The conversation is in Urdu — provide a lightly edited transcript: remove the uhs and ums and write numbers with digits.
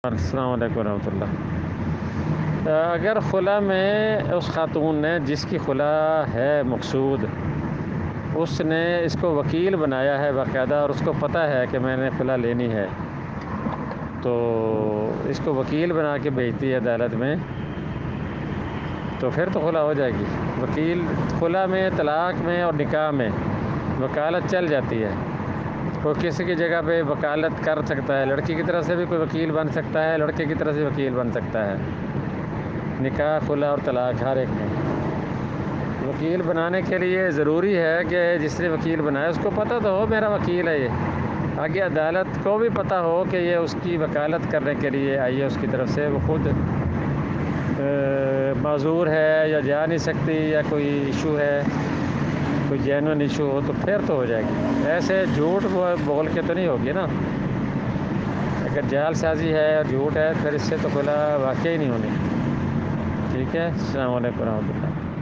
السلام علیکم ورحمۃ اللہ۔ اگر خلا میں اس خاتون نے جس کی خلا ہے مقصود، اس نے اس کو وکیل بنایا ہے باقاعدہ اور اس کو پتہ ہے کہ میں نے خلا لینی ہے، تو اس کو وکیل بنا کے بھیجتی ہے عدالت میں، تو پھر تو خلا ہو جائے گی۔ وکیل خلا میں، طلاق میں اور نکاح میں وکالت چل جاتی ہے۔ کوئی کسی کی جگہ پہ وکالت کر سکتا ہے، لڑکی کی طرف سے بھی کوئی وکیل بن سکتا ہے، لڑکے کی طرف سے وکیل بن سکتا ہے۔ نکاح، خلا اور طلاق ہر ایک میں وکیل بنانے کے لیے ضروری ہے کہ جس نے وکیل بنایا اس کو پتہ تو ہو میرا وکیل ہے یہ، آگے عدالت کو بھی پتہ ہو کہ یہ اس کی وکالت کرنے کے لیے آئی ہے، اس کی طرف سے وہ خود معذور ہے یا جا نہیں سکتی یا کوئی ایشو ہے، کوئی جینوئن ایشو ہو، تو پھر تو ہو جائے گی۔ ایسے جھوٹ بول کے تو نہیں ہوگی نا، اگر جعل سازی ہے اور جھوٹ ہے پھر اس سے تو خلا واقعی نہیں ہونی۔ ٹھیک ہے، السلام علیکم ورحمۃ اللہ۔